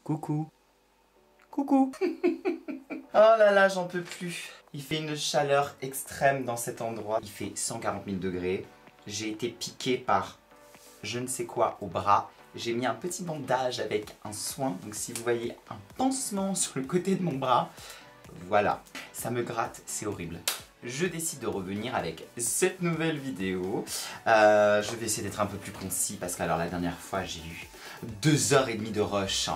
Coucou. Coucou. Oh là là, j'en peux plus. Il fait une chaleur extrême dans cet endroit. Il fait 140 000 degrés. J'ai été piqué par je ne sais quoi au bras. J'ai mis un petit bandage avec un soin. Donc si vous voyez un pansement sur le côté de mon bras, voilà. Ça me gratte, c'est horrible. Je décide de revenir avec cette nouvelle vidéo. Je vais essayer d'être un peu plus concis parce que alors la dernière fois j'ai eu 2h30 de rush.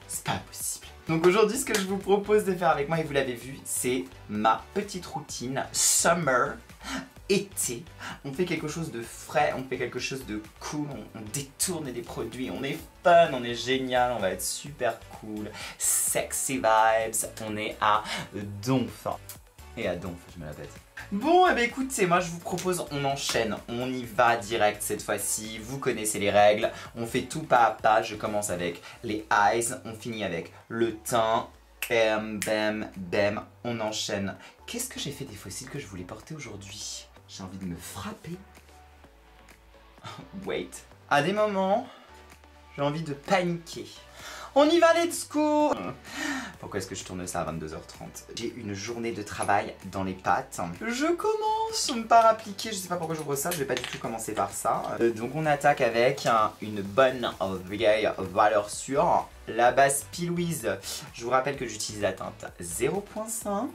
C'est pas possible. Donc aujourd'hui ce que je vous propose de faire avec moi, et vous l'avez vu, c'est ma petite routine summer, été. On fait quelque chose de frais, on fait quelque chose de cool, on détourne des produits, on est fun, on est génial, on va être super cool, sexy vibes, on est à donf. Et à donf, je me la pète. Bon, et bien écoutez, moi je vous propose, on enchaîne, on y va direct cette fois-ci, vous connaissez les règles, on fait tout pas à pas, je commence avec les eyes, on finit avec le teint, bam, bam, bam, on enchaîne. Qu'est-ce que j'ai fait des fossiles que je voulais porter aujourd'hui? J'ai envie de me frapper. Wait. À des moments, j'ai envie de paniquer. On y va, let's go! Pourquoi est-ce que je tourne ça à 22h30? J'ai une journée de travail dans les pattes. Je commence par appliquer, je sais pas pourquoi j'ouvre ça, je vais pas du tout commencer par ça. Donc on attaque avec une bonne vieille valeur sûre. La base P. Louise, je vous rappelle que j'utilise la teinte 0.5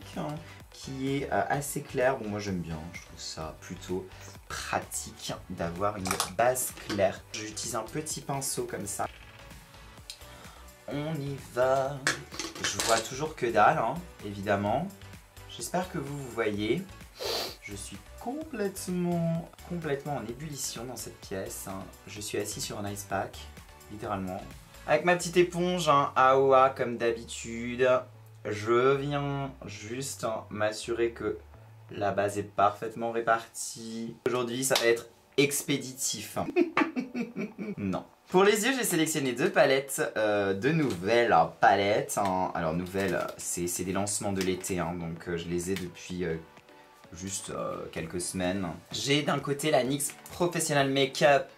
qui est assez claire. Bon, moi j'aime bien, je trouve ça plutôt pratique d'avoir une base claire. J'utilise un petit pinceau comme ça. On y va. Je vois toujours que dalle, hein, évidemment. J'espère que vous voyez. Je suis complètement en ébullition dans cette pièce. Hein. Je suis assis sur un ice pack, littéralement. Avec ma petite éponge, hein, AOA comme d'habitude. Je viens juste m'assurer que la base est parfaitement répartie. Aujourd'hui, ça va être expéditif. Non. Pour les yeux, j'ai sélectionné deux palettes, deux nouvelles palettes. Hein. Alors nouvelles, c'est des lancements de l'été, hein, donc je les ai depuis juste quelques semaines. J'ai d'un côté la NYX Professional Makeup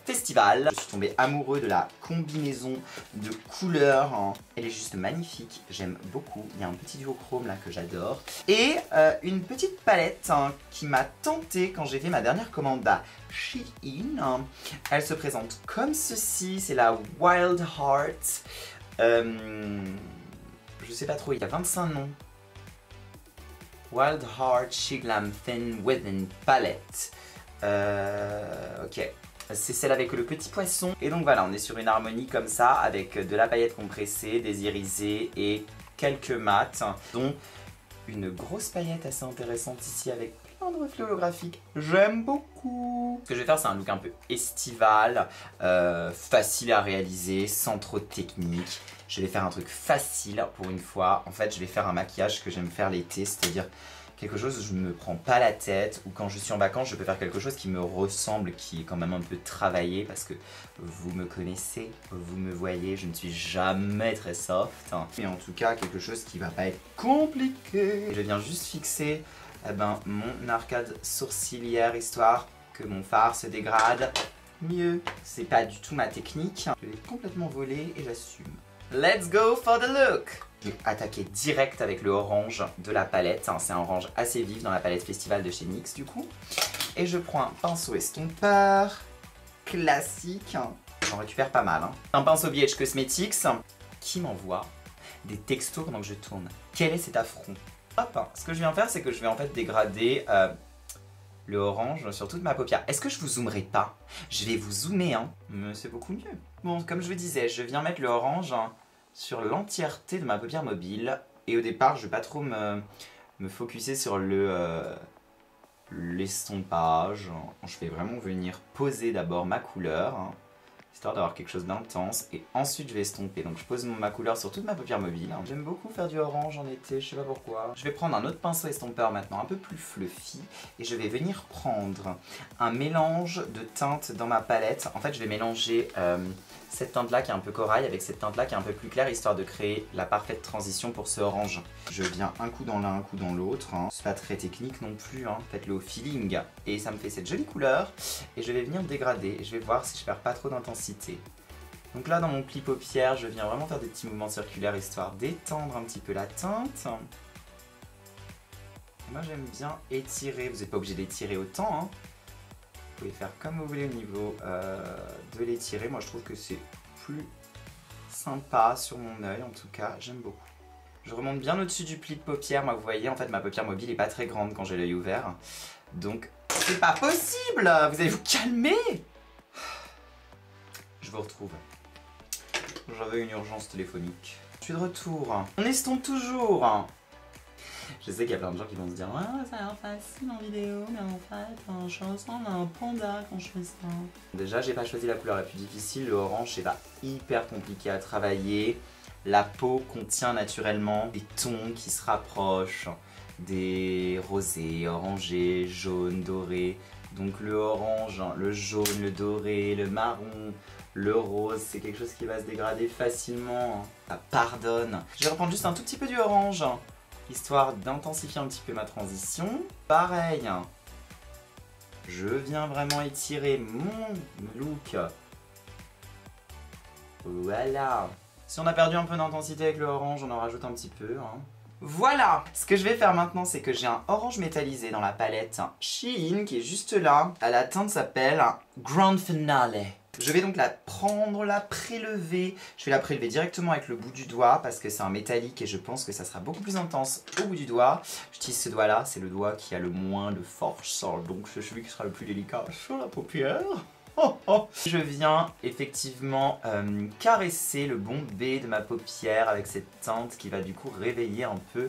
Festival. Je suis tombé amoureux de la combinaison de couleurs. Hein. Elle est juste magnifique, j'aime beaucoup. Il y a un petit duochrome là que j'adore. Et une petite palette hein, qui m'a tenté quand j'ai fait ma dernière commande à Shein. Elle se présente comme ceci, c'est la Wild Heart. Je sais pas trop, il y a 25 noms. Wild Heart She Glam Thin Within Palette. Ok. C'est celle avec le petit poisson. Et donc voilà, on est sur une harmonie comme ça, avec de la paillette compressée, des irisés et quelques mats, dont une grosse paillette assez intéressante ici avec plein de reflets holographiques. J'aime beaucoup. Ce que je vais faire, c'est un look un peu estival, facile à réaliser, sans trop de technique. Je vais faire un truc facile pour une fois. En fait, je vais faire un maquillage que j'aime faire l'été, c'est-à-dire quelque chose où je ne me prends pas la tête, ou quand je suis en vacances, je peux faire quelque chose qui me ressemble, qui est quand même un peu travaillé, parce que vous me connaissez, vous me voyez, je ne suis jamais très soft. Mais en tout cas, quelque chose qui va pas être compliqué. Je viens juste fixer mon arcade sourcilière, histoire que mon fard se dégrade mieux. C'est pas du tout ma technique. Je l'ai complètement volé et j'assume. Let's go for the look! Je vais attaquer direct avec le orange de la palette. C'est un orange assez vif dans la palette Festival de chez NYX du coup. Et je prends un pinceau estompeur classique. J'en récupère pas mal. Hein. Un pinceau BH Cosmetics qui m'envoie des textos pendant que je tourne. Quel est cet affront? Hop! Ce que je viens faire, c'est que je vais en fait dégrader le orange sur toute ma paupière. Est-ce que je vous zoomerai pas? Je vais vous zoomer, hein. Mais c'est beaucoup mieux. Bon, comme je vous disais, je viens mettre le orange sur l'entièreté de ma paupière mobile. Et au départ, je vais pas trop me focuser sur l'estompage. Je vais vraiment venir poser d'abord ma couleur, hein, histoire d'avoir quelque chose d'intense. Et ensuite, je vais estomper. Donc, je pose ma couleur sur toute ma paupière mobile. J'aime beaucoup faire du orange en été, je sais pas pourquoi. Je vais prendre un autre pinceau estompeur maintenant, un peu plus fluffy. Et je vais venir prendre un mélange de teintes dans ma palette. En fait, je vais mélanger cette teinte là qui est un peu corail avec cette teinte là qui est un peu plus claire, histoire de créer la parfaite transition pour ce orange. Je viens un coup dans l'un, un coup dans l'autre, hein. C'est pas très technique non plus, hein. Faites-le au feeling. Et ça me fait cette jolie couleur. Et je vais venir dégrader, et je vais voir si je perds pas trop d'intensité. Donc là, dans mon pli paupière, je viens vraiment faire des petits mouvements circulaires histoire d'étendre un petit peu la teinte. Moi, j'aime bien étirer. Vous n'êtes pas obligé d'étirer autant, hein. Vous pouvez faire comme vous voulez au niveau de l'étirer. Moi, je trouve que c'est plus sympa sur mon œil, en tout cas. J'aime beaucoup. Je remonte bien au-dessus du pli de paupière. Moi, vous voyez, en fait, ma paupière mobile n'est pas très grande quand j'ai l'œil ouvert. Donc, c'est pas possible! Vous allez vous calmer! Je vous retrouve. J'avais une urgence téléphonique. Je suis de retour. On estompe toujours. Je sais qu'il y a plein de gens qui vont se dire « Ouais, ça a l'air facile en vidéo, mais en fait, je ressemble à un panda quand je fais ça. » Déjà, j'ai pas choisi la couleur la plus difficile. Le orange, c'est pas hyper compliqué à travailler. La peau contient naturellement des tons qui se rapprochent des rosés, orangés, jaunes, dorés. Donc le orange, le jaune, le doré, le marron, le rose, c'est quelque chose qui va se dégrader facilement. Ça pardonne. Je vais reprendre juste un tout petit peu du orange, histoire d'intensifier un petit peu ma transition. Pareil, je viens vraiment étirer mon look. Voilà. Si on a perdu un peu d'intensité avec le orange, on en rajoute un petit peu, hein. Voilà! Ce que je vais faire maintenant, c'est que j'ai un orange métallisé dans la palette Shein qui est juste là. La teinte s'appelle Grand Finale. Je vais donc la prendre, la prélever. Je vais la prélever directement avec le bout du doigt parce que c'est un métallique et je pense que ça sera beaucoup plus intense au bout du doigt. J'utilise ce doigt là, c'est le doigt qui a le moins de force, donc c'est celui qui sera le plus délicat sur la paupière. Oh, oh. Je viens effectivement caresser le bombé de ma paupière avec cette teinte qui va du coup réveiller un peu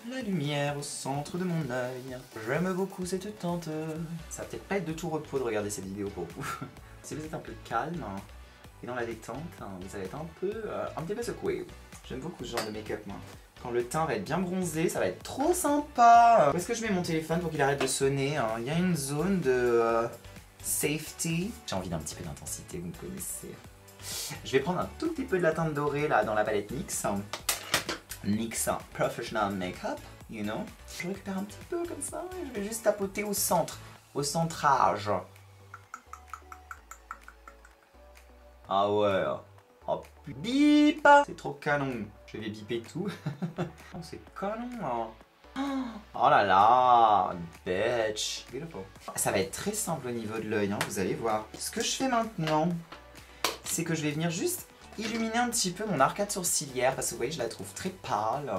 la lumière au centre de mon œil. J'aime beaucoup cette teinte. Ça va peut-être pas être de tout repos de regarder cette vidéo pour vous. Si vous êtes un peu calme et dans la détente, vous allez être un petit peu secoué. J'aime beaucoup ce genre de make-up moi. Quand le teint va être bien bronzé, ça va être trop sympa. Où est-ce que je mets mon téléphone pour qu'il arrête de sonner? Il y a une zone de safety. J'ai envie d'un petit peu d'intensité, vous me connaissez. Je vais prendre un tout petit peu de la teinte dorée là dans la palette NYX. NYX Professional Makeup, you know. Je récupère un petit peu comme ça et je vais juste tapoter au centre, au centrage. Ah ouais. Oh bip. C'est trop canon. Je vais biper tout. Oh, c'est canon hein. Oh là là, bitch. Beautiful. Ça va être très simple au niveau de l'œil, hein, vous allez voir. Ce que je fais maintenant, c'est que je vais venir juste illuminer un petit peu mon arcade sourcilière parce que vous voyez, je la trouve très pâle.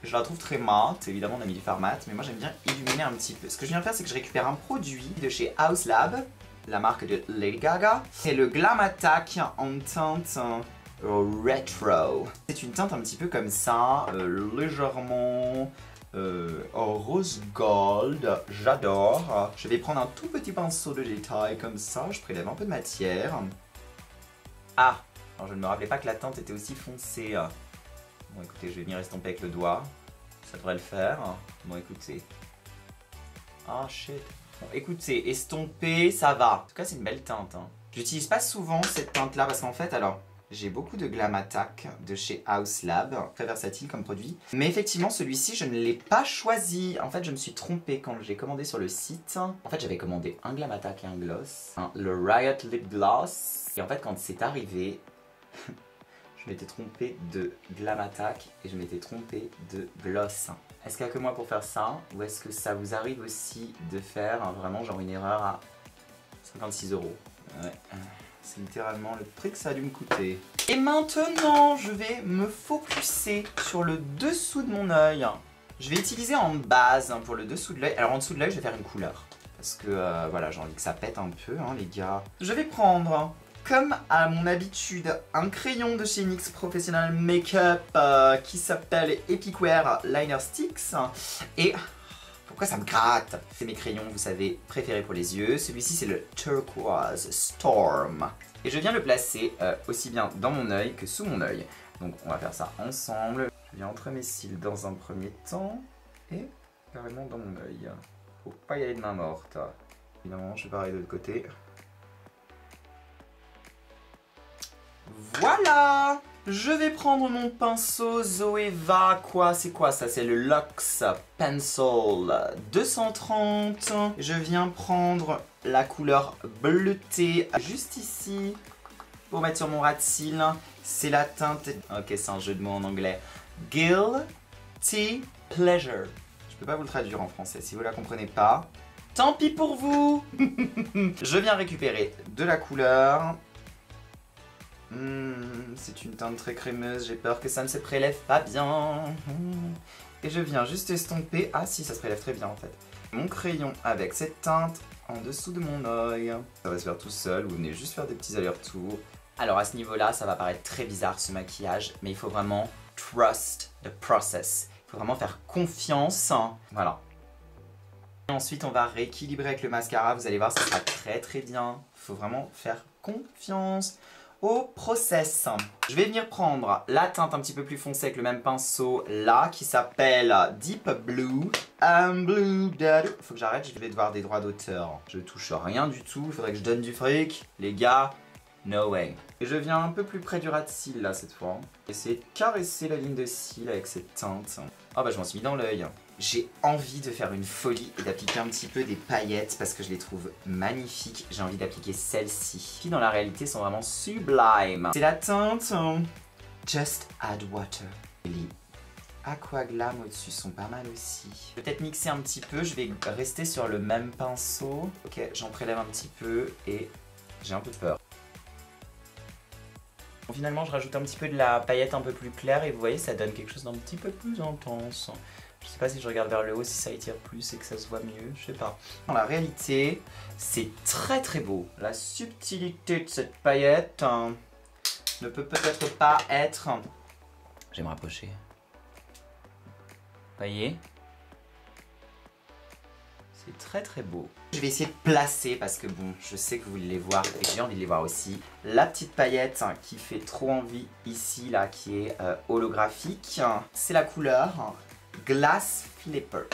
Je la trouve très mate. Évidemment, on a mis du fard mat, mais moi j'aime bien illuminer un petit peu. Ce que je viens faire, c'est que je récupère un produit de chez House Lab, la marque de Lady Gaga. C'est le Glam Attack en teinte rétro. C'est une teinte un petit peu comme ça, légèrement rose gold. J'adore. Je vais prendre un tout petit pinceau de détail comme ça. Je prélève un peu de matière. Ah, alors je ne me rappelais pas que la teinte était aussi foncée. Bon écoutez, je vais venir estomper avec le doigt. Ça devrait le faire. Bon écoutez. Ah shit. Bon, écoutez, estomper, ça va. En tout cas, c'est une belle teinte. Hein. J'utilise pas souvent cette teinte-là parce qu'en fait, alors, j'ai beaucoup de Glam Attack de chez House Lab. Très versatile comme produit. Mais effectivement, celui-ci, je ne l'ai pas choisi. En fait, je me suis trompée quand j'ai commandé sur le site. En fait, j'avais commandé un Glam Attack et un gloss. Le Riot Lip Gloss. Et en fait, quand c'est arrivé, je m'étais trompée de Glam Attack et je m'étais trompée de gloss. Est-ce qu'il n'y a que moi pour faire ça? Ou est-ce que ça vous arrive aussi de faire vraiment genre une erreur à 56 €? Ouais, c'est littéralement le prix que ça a dû me coûter. Et maintenant, je vais me focuser sur le dessous de mon œil. Je vais utiliser en base pour le dessous de l'œil. Alors en dessous de l'œil, je vais faire une couleur. Parce que voilà, j'ai envie que ça pète un peu, hein, les gars. Je vais prendre, comme à mon habitude, un crayon de chez NYX Professional Makeup qui s'appelle Epic Wear Liner Sticks. Et pourquoi ça me gratte? C'est mes crayons, vous savez, préférés pour les yeux. Celui-ci, c'est le Turquoise Storm. Et je viens le placer aussi bien dans mon œil que sous mon œil. Donc on va faire ça ensemble. Je viens entre mes cils dans un premier temps et carrément dans mon œil. Faut pas y aller de main morte. Évidemment, je vais pareil de l'autre côté. Voilà! Je vais prendre mon pinceau Zoeva, c'est quoi ça? C'est le Luxe Pencil 230. Je viens prendre la couleur bleutée juste ici. pour mettre sur mon ras de cils. C'est la teinte... Ok, c'est un jeu de mots en anglais. Guilty Pleasure. Je peux pas vous le traduire en français si vous la comprenez pas. Tant pis pour vous. Je viens récupérer de la couleur. C'est une teinte très crémeuse, j'ai peur que ça ne se prélève pas bien. Et je viens juste estomper... Ah si, ça se prélève très bien en fait. Mon crayon avec cette teinte en dessous de mon œil. Ça va se faire tout seul, vous venez juste faire des petits allers-retours. Alors à ce niveau-là, ça va paraître très bizarre ce maquillage, mais il faut vraiment trust the process. Il faut vraiment faire confiance. Voilà. Et ensuite, on va rééquilibrer avec le mascara. Vous allez voir, ça sera très très bien. Il faut vraiment faire confiance au process. Je vais venir prendre la teinte un petit peu plus foncée avec le même pinceau là, qui s'appelle Deep Blue. Faut que j'arrête, je vais devoir des droits d'auteur. Je touche rien du tout, il faudrait que je donne du fric. Les gars, no way. Et je viens un peu plus près du ras de cils là cette fois. Essayer de caresser la ligne de cils avec cette teinte. Oh bah je m'en suis mis dans l'œil. J'ai envie de faire une folie et d'appliquer un petit peu des paillettes parce que je les trouve magnifiques. J'ai envie d'appliquer celles-ci, qui dans la réalité sont vraiment sublimes. C'est la teinte Just Add Water. Les Aqua Glam au-dessus sont pas mal aussi. Peut-être mixer un petit peu, je vais rester sur le même pinceau. Ok, j'en prélève un petit peu et j'ai un peu peur. Bon, finalement, je rajoute un petit peu de la paillette un peu plus claire et vous voyez, ça donne quelque chose d'un petit peu plus intense. Je sais pas si je regarde vers le haut, si ça étire plus et que ça se voit mieux, je sais pas. Dans la réalité, c'est très très beau. La subtilité de cette paillette ne peut peut-être pas être... Je vais me rapprocher. Vous voyez? C'est très très beau. Je vais essayer de placer parce que bon, je sais que vous voulez les voir et que j'ai envie de les voir aussi. La petite paillette qui fait trop envie ici, là, qui est holographique. C'est la couleur Glass Flipper.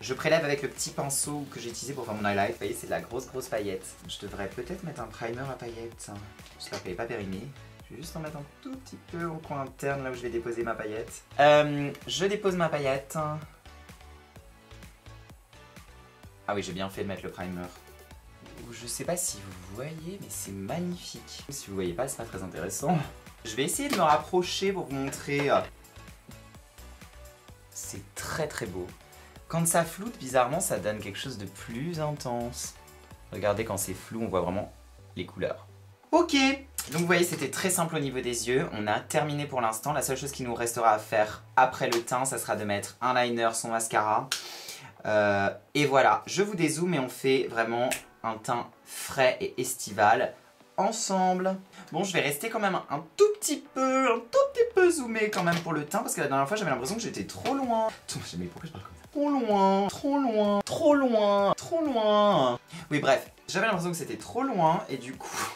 Je prélève avec le petit pinceau que j'ai utilisé pour faire mon highlight. Vous voyez, c'est de la grosse paillette. Je devrais peut-être mettre un primer à paillettes. J'espère qu'elle n'est pas périmée. Je vais juste en mettre un tout petit peu au coin interne, là où je vais déposer ma paillette. Je dépose ma paillette. Ah oui, j'ai bien fait de mettre le primer. Je sais pas si vous voyez, mais c'est magnifique. Si vous voyez pas, c'est pas très intéressant. Je vais essayer de me rapprocher pour vous montrer. C'est très très beau. Quand ça floute, bizarrement, ça donne quelque chose de plus intense. Regardez, quand c'est flou, on voit vraiment les couleurs. Ok, donc vous voyez, c'était très simple au niveau des yeux. On a terminé pour l'instant. La seule chose qui nous restera à faire après le teint, ça sera de mettre un liner, son mascara. Et voilà, je vous dézoome et on fait vraiment un teint frais et estival ensemble. Bon, je vais rester quand même un tout petit peu zoomé quand même pour le teint parce que la dernière fois j'avais l'impression que j'étais trop loin. Mais pourquoi je parle comme ça? Trop loin, trop loin, trop loin, trop loin. Oui, bref, j'avais l'impression que c'était trop loin et du coup...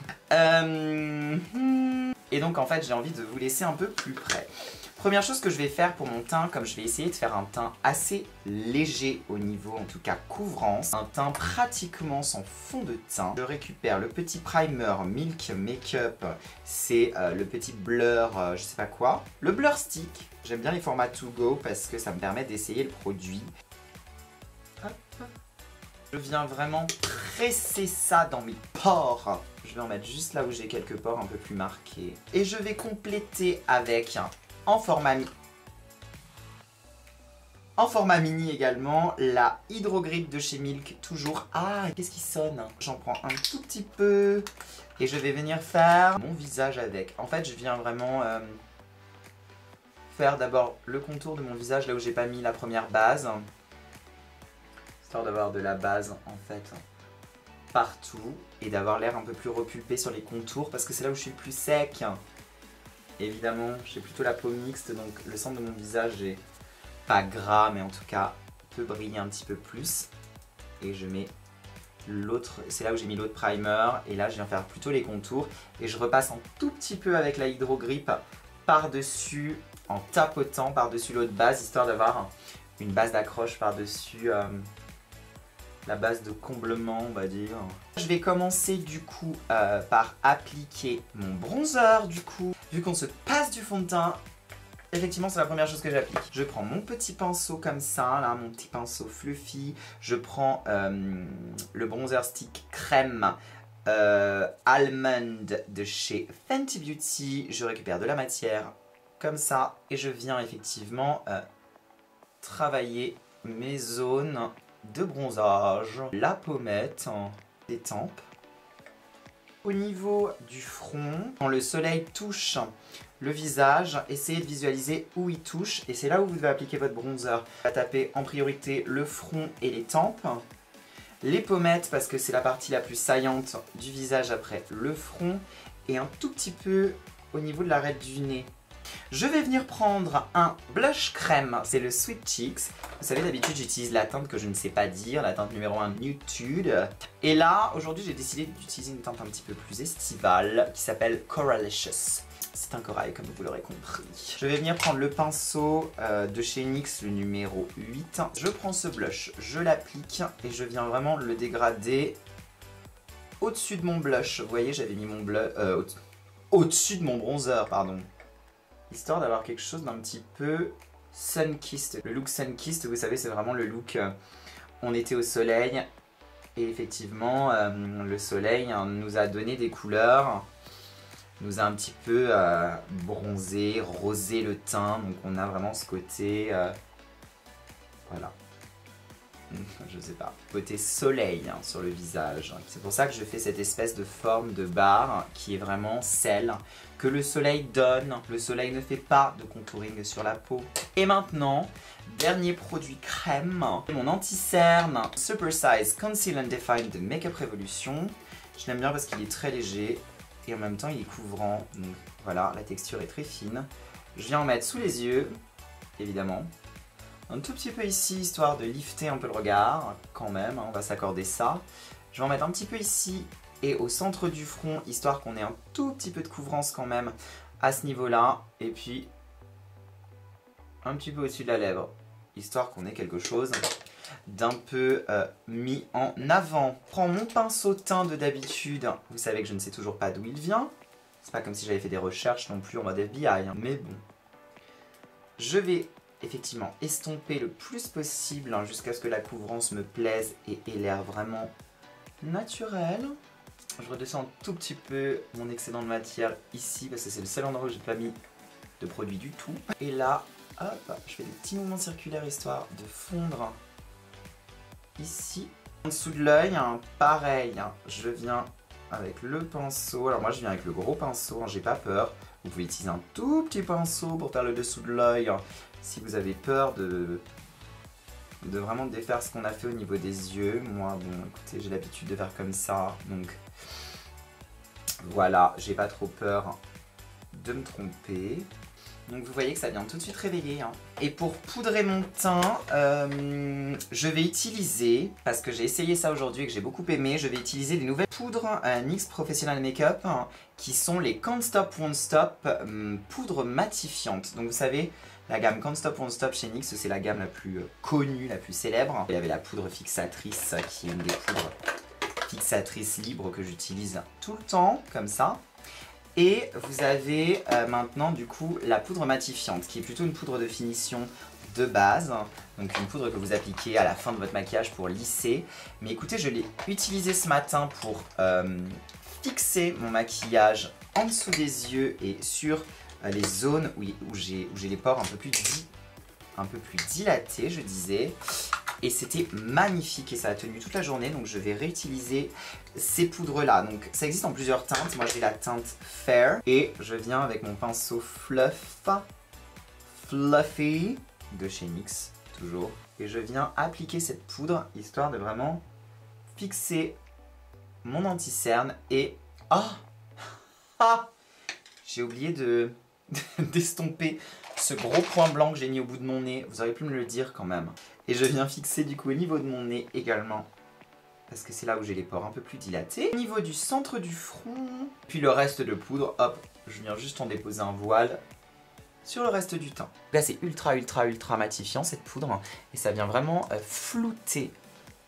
Et donc en fait j'ai envie de vous laisser un peu plus près. Première chose que je vais faire pour mon teint, comme je vais essayer de faire un teint assez léger au niveau, en tout cas couvrance, un teint pratiquement sans fond de teint, je récupère le petit primer Milk Makeup, c'est le petit blur, je sais pas quoi, le blur stick. J'aime bien les formats to go parce que ça me permet d'essayer le produit. Hop. Je viens vraiment presser ça dans mes pores. Je vais en mettre juste là où j'ai quelques pores un peu plus marqués. Et je vais compléter avec en format mini également, la Hydro Grip de chez Milk, toujours. Ah, qu'est-ce qui sonne? J'en prends un tout petit peu et je vais venir faire mon visage avec. En fait, je viens vraiment faire d'abord le contour de mon visage là où j'ai pas mis la première base. Histoire d'avoir de la base en fait partout et d'avoir l'air un peu plus repulpé sur les contours parce que c'est là où je suis le plus sec. Évidemment, j'ai plutôt la peau mixte, donc le centre de mon visage est pas gras, mais en tout cas peut briller un petit peu plus. Et je mets l'autre, c'est là où j'ai mis l'autre primer, et là je viens faire plutôt les contours. Et je repasse un tout petit peu avec la Hydro Grip par-dessus, en tapotant par-dessus l'autre base, histoire d'avoir une base d'accroche par-dessus la base de comblement, on va dire. Je vais commencer du coup par appliquer mon bronzer du coup. Vu qu'on se passe du fond de teint, effectivement c'est la première chose que j'applique. Je prends mon petit pinceau comme ça, là, mon petit pinceau fluffy. Je prends le bronzer stick crème Almond de chez Fenty Beauty. Je récupère de la matière comme ça et je viens effectivement travailler mes zones de bronzage. La pommette, les tempes. Au niveau du front, quand le soleil touche le visage, essayez de visualiser où il touche et c'est là où vous devez appliquer votre bronzer. On va taper en priorité le front et les tempes. Les pommettes parce que c'est la partie la plus saillante du visage après le front et un tout petit peu au niveau de l'arête du nez. Je vais venir prendre un blush crème, c'est le Sweet Cheeks. Vous savez, d'habitude j'utilise la teinte que je ne sais pas dire, la teinte numéro 1 Nude. Et là, aujourd'hui j'ai décidé d'utiliser une teinte un petit peu plus estivale qui s'appelle Coralicious. C'est un corail comme vous l'aurez compris. Je vais venir prendre le pinceau de chez NYX, le numéro 8. Je prends ce blush, je l'applique et je viens vraiment le dégrader au-dessus de mon blush. Vous voyez, j'avais mis mon blush au-dessus de mon bronzer, pardon. Histoire d'avoir quelque chose d'un petit peu sun-kissed. Le look sun-kissed, vous savez, c'est vraiment le look on était au soleil. Et effectivement, le soleil nous a donné des couleurs, nous a un petit peu bronzé, rosé le teint. Donc on a vraiment ce côté, voilà, je sais pas, côté soleil sur le visage. C'est pour ça que je fais cette espèce de forme de barre qui est vraiment celle que le soleil donne. Le soleil ne fait pas de contouring sur la peau. Et maintenant, dernier produit crème, mon anti-cerne Super Size Conceal and Define de Makeup Revolution. Je l'aime bien parce qu'il est très léger et en même temps il est couvrant. Donc voilà, la texture est très fine. Je viens en mettre sous les yeux, évidemment. Un tout petit peu ici, histoire de lifter un peu le regard, quand même, on va s'accorder ça. Je vais en mettre un petit peu ici et au centre du front, histoire qu'on ait un tout petit peu de couvrance quand même à ce niveau-là. Et puis, un petit peu au-dessus de la lèvre, histoire qu'on ait quelque chose d'un peu mis en avant. Je prends mon pinceau teint de d'habitude, vous savez que je ne sais toujours pas d'où il vient. C'est pas comme si j'avais fait des recherches non plus en mode FBI, hein, mais bon. Je vais effectivement estomper le plus possible jusqu'à ce que la couvrance me plaise et ait l'air vraiment naturel. Je redescends un tout petit peu mon excédent de matière ici parce que c'est le seul endroit où j'ai pas mis de produit du tout. Et là, hop, je fais des petits mouvements circulaires histoire de fondre ici. En dessous de l'œil, pareil, je viens avec le pinceau. Alors moi je viens avec le gros pinceau, j'ai pas peur. Vous pouvez utiliser un tout petit pinceau pour faire le dessous de l'œil. Si vous avez peur de vraiment défaire ce qu'on a fait au niveau des yeux, moi, bon, écoutez, j'ai l'habitude de faire comme ça, donc voilà, j'ai pas trop peur de me tromper. Donc vous voyez que ça vient tout de suite réveiller. Et pour poudrer mon teint, je vais utiliser, parce que j'ai essayé ça aujourd'hui et que j'ai beaucoup aimé, je vais utiliser les nouvelles poudres NYX Professional Makeup qui sont les Can't Stop Won't Stop poudres matifiantes. Donc vous savez, la gamme Can't Stop Won't Stop chez NYX, c'est la gamme la plus connue, la plus célèbre. Il y avait la poudre fixatrice qui est une des poudres fixatrices libres que j'utilise tout le temps, comme ça. Et vous avez maintenant du coup la poudre matifiante qui est plutôt une poudre de finition de base, donc une poudre que vous appliquez à la fin de votre maquillage pour lisser. Mais écoutez, je l'ai utilisée ce matin pour fixer mon maquillage en dessous des yeux et sur les zones où j'ai les pores un peu plus dilatés, je disais. Et c'était magnifique et ça a tenu toute la journée, donc je vais réutiliser ces poudres là. Donc ça existe en plusieurs teintes, moi j'ai la teinte Fair et je viens avec mon pinceau Fluffy de chez NYX, toujours. Et je viens appliquer cette poudre histoire de vraiment fixer mon anti-cerne et... j'ai oublié d'estomper ce gros point blanc que j'ai mis au bout de mon nez, vous auriez pu me le dire quand même. Et je viens fixer du coup au niveau de mon nez également, parce que c'est là où j'ai les pores un peu plus dilatés. Au niveau du centre du front, puis le reste de poudre, hop, je viens juste en déposer un voile sur le reste du teint. Là c'est ultra matifiant cette poudre, et ça vient vraiment flouter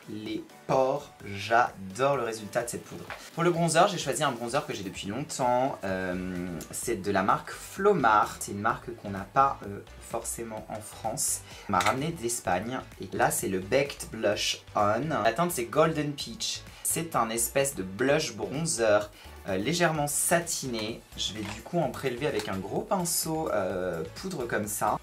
les pores. J'adore le résultat de cette poudre. Pour le bronzer, j'ai choisi un bronzer que j'ai depuis longtemps. C'est de la marque Flomar. C'est une marque qu'on n'a pas forcément en France. On m'a ramené d'Espagne. Et là, c'est le Baked Blush On. La teinte, c'est Golden Peach. c'est un espèce de blush bronzer légèrement satiné. Je vais du coup en prélever avec un gros pinceau poudre comme ça.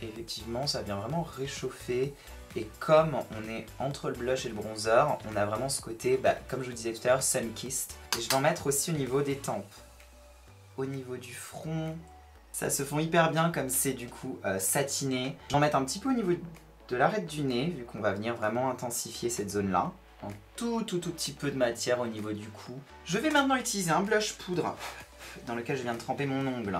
Et effectivement, ça vient vraiment réchauffer. Et comme on est entre le blush et le bronzer, on a vraiment ce côté, comme je vous disais tout à l'heure, sun-kissed. Et je vais en mettre aussi au niveau des tempes. Au niveau du front, ça se fond hyper bien comme c'est du coup satiné. Je vais en mettre un petit peu au niveau de l'arête du nez, vu qu'on va venir vraiment intensifier cette zone-là. Un tout petit peu de matière au niveau du cou. Je vais maintenant utiliser un blush poudre dans lequel je viens de tremper mon ongle.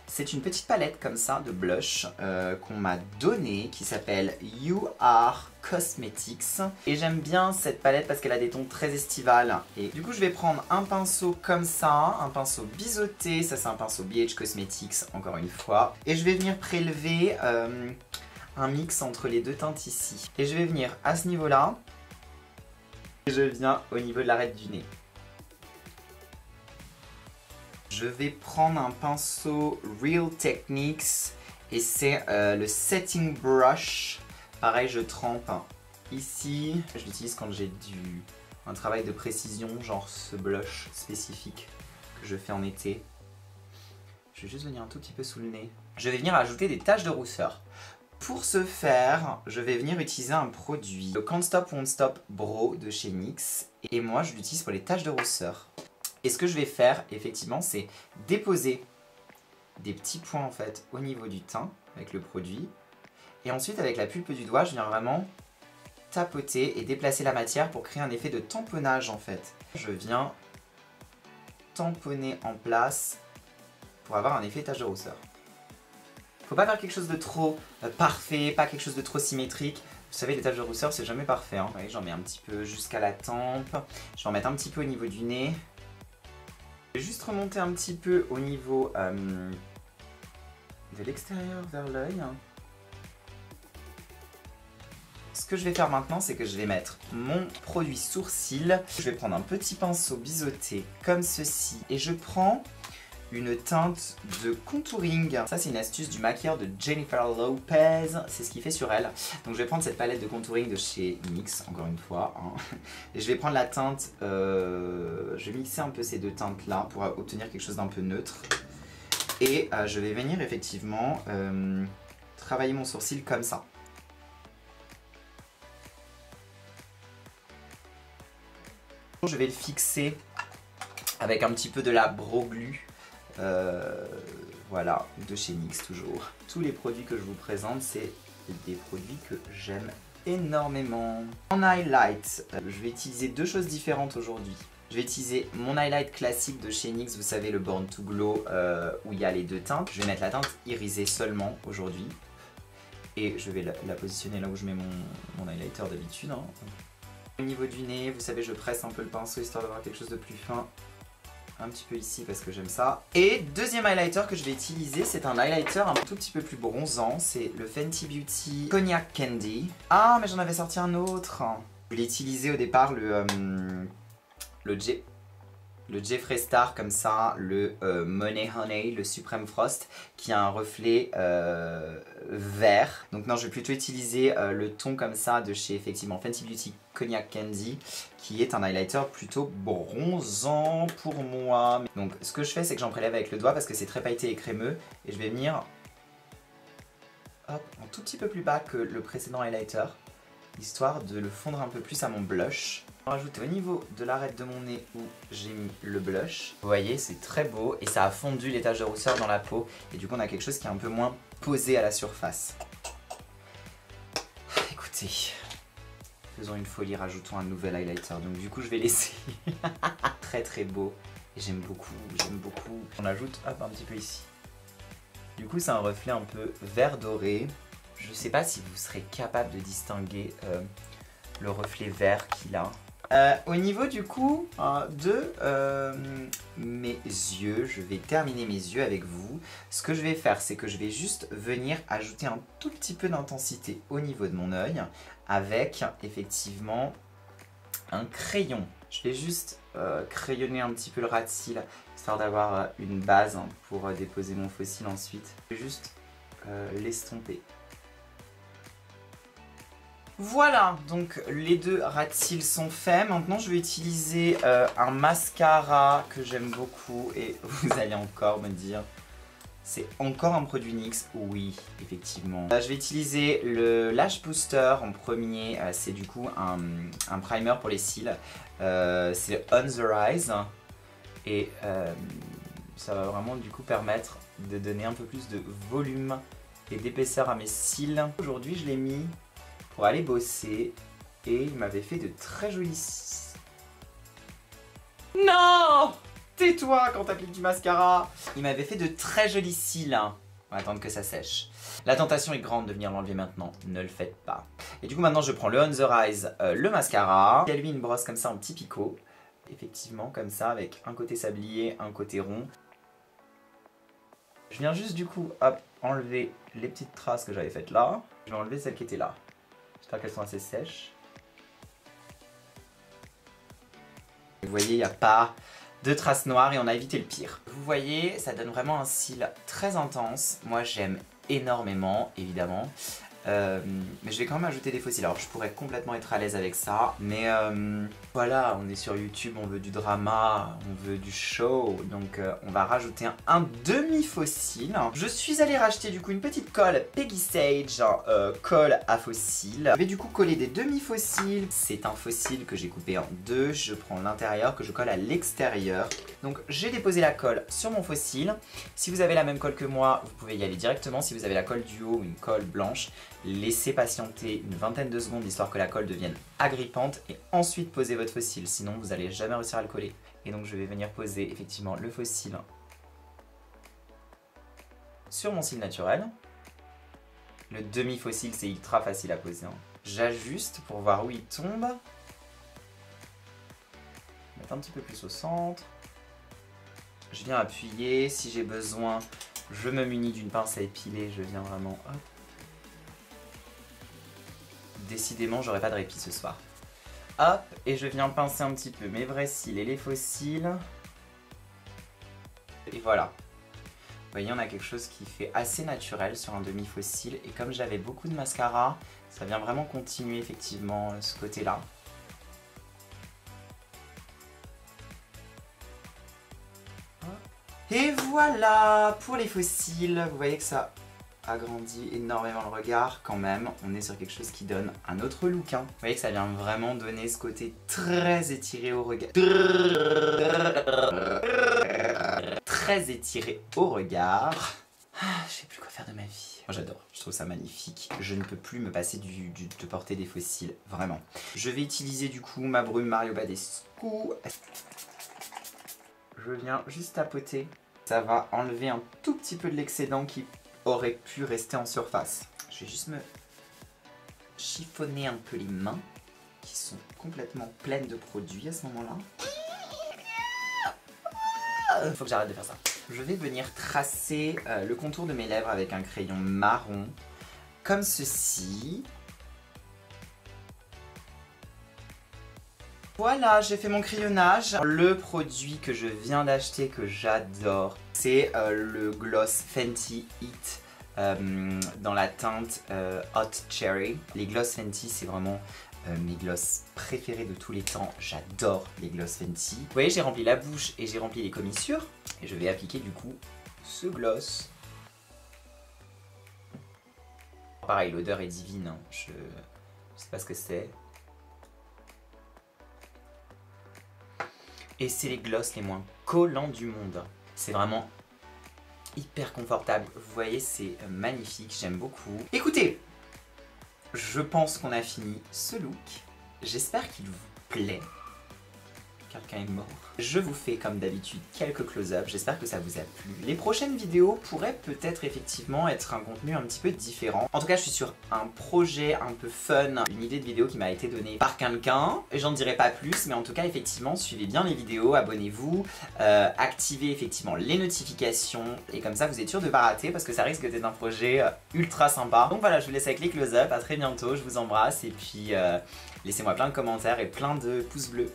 C'est une petite palette comme ça de blush qu'on m'a donnée qui s'appelle You Are Cosmetics. Et j'aime bien cette palette parce qu'elle a des tons très estivales. Et du coup je vais prendre un pinceau comme ça, un pinceau biseauté, ça c'est un pinceau BH Cosmetics encore une fois. Et je vais venir prélever un mix entre les deux teintes ici. Et je vais venir à ce niveau-là. Et je viens au niveau de l'arête du nez. Je vais prendre un pinceau Real Techniques et c'est le Setting Brush. Pareil, je trempe ici. Je l'utilise quand j'ai un travail de précision, genre ce blush spécifique que je fais en été. Je vais juste venir un tout petit peu sous le nez. Je vais venir ajouter des taches de rousseur. Pour ce faire, je vais venir utiliser un produit, le Can't Stop Won't Stop Brow de chez NYX. Et moi, je l'utilise pour les taches de rousseur. Et ce que je vais faire, effectivement, c'est déposer des petits points, en fait, au niveau du teint, avec le produit. Et ensuite, avec la pulpe du doigt, je viens vraiment tapoter et déplacer la matière pour créer un effet de tamponnage, en fait. Je viens tamponner en place pour avoir un effet tache de rousseur. Faut pas faire quelque chose de trop parfait, pas quelque chose de trop symétrique. Vous savez, les taches de rousseur, c'est jamais parfait. Hein. Ouais, j'en mets un petit peu jusqu'à la tempe. Je vais en mettre un petit peu au niveau du nez. Je vais juste remonter un petit peu au niveau de l'extérieur vers l'œil. Ce que je vais faire maintenant, c'est que je vais mettre mon produit sourcil. Je vais prendre un petit pinceau biseauté comme ceci. Et je prends une teinte de contouring. Ça, c'est une astuce du maquilleur de Jennifer Lopez. C'est ce qu'il fait sur elle. Donc, je vais prendre cette palette de contouring de chez NYX, encore une fois. Hein. Et je vais prendre la teinte... je vais mixer un peu ces deux teintes-là pour obtenir quelque chose d'un peu neutre. Et je vais venir effectivement travailler mon sourcil comme ça. Je vais le fixer avec un petit peu de la Brow Glue. Voilà, de chez NYX toujours. Tous les produits que je vous présente, c'est des produits que j'aime énormément. En highlight, je vais utiliser deux choses différentes aujourd'hui. Je vais utiliser mon highlight classique de chez NYX, vous savez le Born to Glow où il y a les deux teintes. Je vais mettre la teinte irisée seulement aujourd'hui. Et je vais la positionner là où je mets mon highlighter d'habitude. Hein. Au niveau du nez, vous savez, je presse un peu le pinceau histoire d'avoir quelque chose de plus fin. Un petit peu ici parce que j'aime ça. Et deuxième highlighter que je vais utiliser, c'est un highlighter un tout petit peu plus bronzant. C'est le Fenty Beauty Cognac Candy. Ah, mais j'en avais sorti un autre. Je l'ai utilisé au départ, le Jeffree Star comme ça, le Money Honey, le Supreme Frost, qui a un reflet vert. Donc non, je vais plutôt utiliser le ton comme ça de chez effectivement Fenty Beauty Cognac Candy, qui est un highlighter plutôt bronzant pour moi. Donc ce que je fais, c'est que j'en prélève avec le doigt parce que c'est très pailleté et crémeux. Et je vais venir hop, un tout petit peu plus bas que le précédent highlighter, histoire de le fondre un peu plus à mon blush. Je vais rajouter au niveau de l'arête de mon nez où j'ai mis le blush. Vous voyez, c'est très beau et ça a fondu les taches de rousseur dans la peau. Et du coup, on a quelque chose qui est un peu moins posé à la surface. Écoutez, faisons une folie, rajoutons un nouvel highlighter. Donc du coup, je vais laisser. Très très beau. Et j'aime beaucoup, j'aime beaucoup. On ajoute hop, un petit peu ici. Du coup, c'est un reflet un peu vert doré. Je ne sais pas si vous serez capable de distinguer le reflet vert qu'il a. Au niveau du coup de mes yeux, je vais terminer mes yeux avec vous. Ce que je vais faire, c'est que je vais juste venir ajouter un tout petit peu d'intensité au niveau de mon œil avec effectivement un crayon. Je vais juste crayonner un petit peu le ras de cils histoire d'avoir une base pour déposer mon faux cil ensuite. Je vais juste l'estomper. Voilà, donc les deux ras de cils sont faits. Maintenant, je vais utiliser un mascara que j'aime beaucoup. Et vous allez encore me dire, c'est encore un produit NYX? Oui, effectivement. Je vais utiliser le Lash Booster en premier. C'est du coup un primer pour les cils. C'est On The Rise. Et ça va vraiment du coup permettre de donner un peu plus de volume et d'épaisseur à mes cils. Aujourd'hui, je l'ai mis pour aller bosser et il m'avait fait de très jolis cils. Non! Tais-toi quand t'appliques du mascara! Il m'avait fait de très jolis cils. On va attendre que ça sèche. La tentation est grande de venir l'enlever maintenant, ne le faites pas. Et du coup maintenant je prends le On The Rise, le mascara. Il y a lui une brosse comme ça en petit picot. Effectivement comme ça avec un côté sablier, un côté rond. Je viens juste du coup hop, enlever les petites traces que j'avais faites là. Je vais enlever celles qui étaient là. J'espère qu'elles sont assez sèches. Vous voyez, il n'y a pas de traces noires et on a évité le pire. Vous voyez, ça donne vraiment un cil très intense. Moi j'aime énormément, évidemment. Mais je vais quand même ajouter des faux cils. Alors je pourrais complètement être à l'aise avec ça. Mais voilà, on est sur YouTube, on veut du drama, on veut du show. Donc on va rajouter un demi-faux cil. Je suis allée racheter du coup une petite colle Peggy Sage, colle à faux cils. Je vais du coup coller des demi-faux cils. C'est un faux cil que j'ai coupé en deux. Je prends l'intérieur que je colle à l'extérieur. Donc j'ai déposé la colle sur mon faux cil. Si vous avez la même colle que moi, vous pouvez y aller directement. Si vous avez la colle du haut ou une colle blanche, laissez patienter une vingtaine de secondes histoire que la colle devienne agrippante et ensuite posez votre faux cil, sinon vous n'allez jamais réussir à le coller. Et donc je vais venir poser effectivement le faux cil sur mon cil naturel. Le demi faux cil c'est ultra facile à poser. J'ajuste pour voir où il tombe. Mettre un petit peu plus au centre. Je viens appuyer, si j'ai besoin, je me munis d'une pince à épiler, je viens vraiment hop. Décidément, j'aurai pas de répit ce soir. Hop, et je viens pincer un petit peu mes vrais cils et les faux cils. Et voilà. Vous voyez, on a quelque chose qui fait assez naturel sur un demi-faux cil. Et comme j'avais beaucoup de mascara, ça vient vraiment continuer effectivement ce côté-là. Et voilà pour les faux cils. Vous voyez que ça agrandit énormément le regard quand même. On est sur quelque chose qui donne un autre look. Vous voyez que ça vient vraiment donner ce côté très étiré au regard. Très étiré au regard. Je sais plus quoi faire de ma vie. Moi j'adore, je trouve ça magnifique. Je ne peux plus me passer de porter des faux cils, vraiment. Je vais utiliser du coup ma brume Mario Badescu. Je viens juste tapoter. Ça va enlever un tout petit peu de l'excédent qui aurait pu rester en surface. Je vais juste me chiffonner un peu les mains qui sont complètement pleines de produits à ce moment-là. Faut que j'arrête de faire ça. Je vais venir tracer le contour de mes lèvres avec un crayon marron comme ceci. Voilà, j'ai fait mon crayonnage. Le produit que je viens d'acheter, que j'adore, c'est le gloss Fenty Heat dans la teinte Hot Cherry. Les gloss Fenty, c'est vraiment mes gloss préférés de tous les temps. J'adore les gloss Fenty. Vous voyez, j'ai rempli la bouche et j'ai rempli les commissures. Et je vais appliquer du coup ce gloss. Pareil, l'odeur est divine, hein. Je sais pas ce que c'est. Et c'est les gloss les moins collants du monde. C'est vraiment hyper confortable. Vous voyez, c'est magnifique, j'aime beaucoup. Écoutez, je pense qu'on a fini ce look. J'espère qu'il vous plaît. Quelqu'un est mort. Je vous fais comme d'habitude quelques close-up, j'espère que ça vous a plu. Les prochaines vidéos pourraient peut-être effectivement être un contenu un petit peu différent. En tout cas, je suis sur un projet un peu fun, une idée de vidéo qui m'a été donnée par quelqu'un. J'en dirai pas plus, mais en tout cas, effectivement, suivez bien les vidéos, abonnez-vous, activez effectivement les notifications, et comme ça, vous êtes sûr de pas rater, parce que ça risque d'être un projet ultra sympa. Donc voilà, je vous laisse avec les close-up, à très bientôt, je vous embrasse, et puis laissez-moi plein de commentaires et plein de pouces bleus.